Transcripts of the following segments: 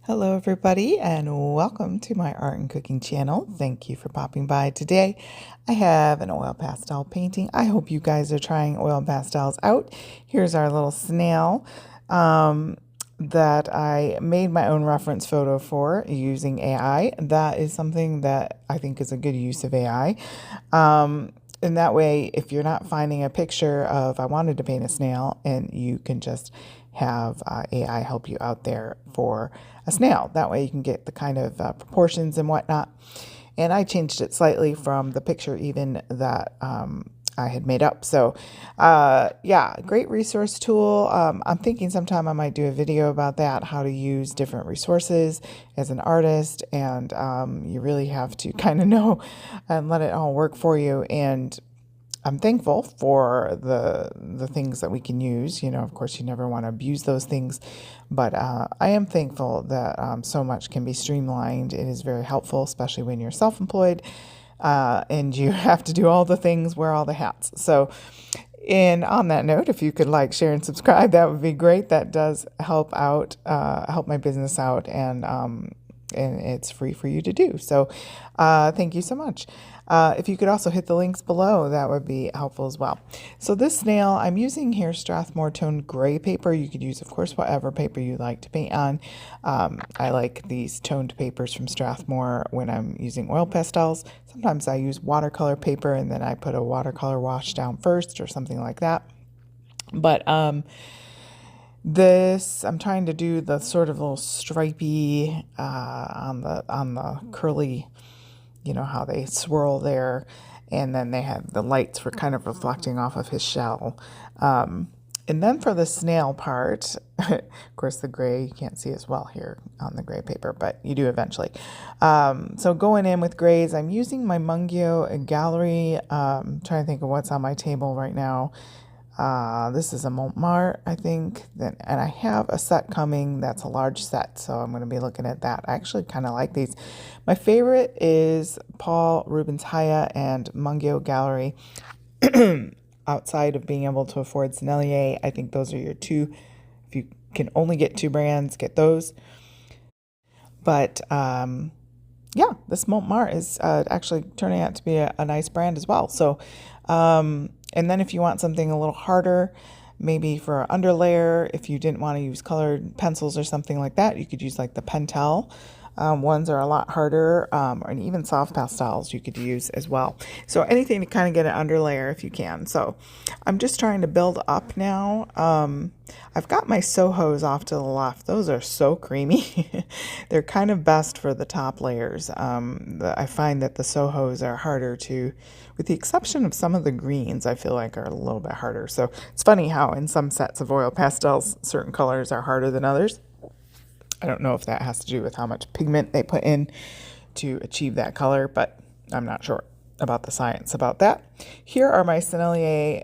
Hello everybody and welcome to my art and cooking channel. Thank you for popping by today. I have an oil pastel painting. I hope you guys are trying oil pastels out. Here's our little snail that I made my own reference photo for using AI. That is something that I think is a good use of AI. And that way, if you're not finding a picture of I wanted to paint a snail, and you can just have AI help you out there for a snail. That way you can get the kind of proportions and whatnot. And I changed it slightly from the picture even that I had made up. So yeah, great resource tool. I'm thinking sometime I might do a video about that, how to use different resources as an artist. And you really have to kind of know and let it all work for you. And I'm thankful for the things that we can use. You know, of course, you never want to abuse those things, but I am thankful that so much can be streamlined. It is very helpful, especially when you're self-employed and you have to do all the things, wear all the hats. So, and on that note, if you could like, share, and subscribe, that would be great. That does help out, help my business out, and it's free for you to do. So thank you so much. If you could also hit the links below, that would be helpful as well. So this snail, I'm using here Strathmore toned gray paper. You could use, of course, whatever paper you like to paint on. I like these toned papers from Strathmore when I'm using oil pastels. Sometimes I use watercolor paper and then I put a watercolor wash down first or something like that. But this, I'm trying to do the sort of little stripy on the curly, you know, how they swirl there, and then they have the lights were kind of reflecting off of his shell. And then for the snail part, of course the gray, you can't see as well here on the gray paper, but you do eventually. So going in with grays, I'm using my Mungyo gallery. Trying to think of what's on my table right now. This is a Maynard, I think, and I have a set coming that's a large set, so I'm going to be looking at that. I actually kind of like these. My favorite is Paul Rubens Haya and Mungyo Gallery. Outside of being able to afford Sennelier, I think those are your two. If you can only get two brands, get those. But yeah, this Maynard is actually turning out to be a nice brand as well. So, and then if you want something a little harder, maybe for an underlayer, if you didn't want to use colored pencils or something like that, you could use like the Pentel. Ones are a lot harder, and even soft pastels you could use as well. So anything to kind of get an underlayer if you can. So I'm just trying to build up now. I've got my Sohos off to the left. Those are so creamy. They're kind of best for the top layers. I find that the Sohos are harder to, with the exception of some of the greens, I feel like are a little bit harder. So it's funny how in some sets of oil pastels, certain colors are harder than others. I don't know if that has to do with how much pigment they put in to achieve that color, but I'm not sure about the science about that. Here are my Sennelier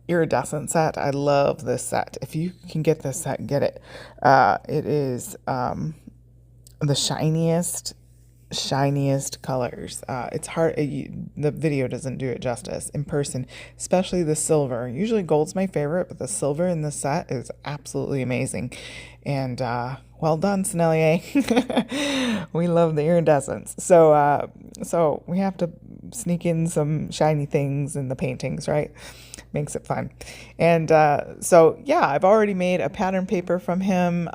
iridescent set. I love this set. If you can get this set, get it. It is the shiniest colors. It's hard, the video doesn't do it justice in person, especially the silver. Usually gold's my favorite, but the silver in this set is absolutely amazing. And well done, Sennelier. We love the iridescence. So so we have to sneak in some shiny things in the paintings, right? Makes it fun. And so yeah, I've already made a pattern paper from him.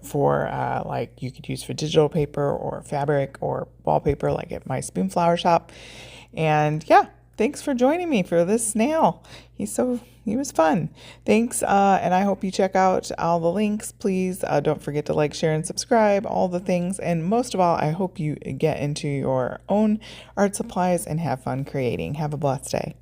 For like you could use for digital paper or fabric or wallpaper, like at my Spoonflower shop. And yeah, thanks for joining me for this snail. He was fun. Thanks, and I hope you check out all the links. Please don't forget to like, share, and subscribe, all the things. And most of all, I hope you get into your own art supplies and have fun creating. Have a blessed day.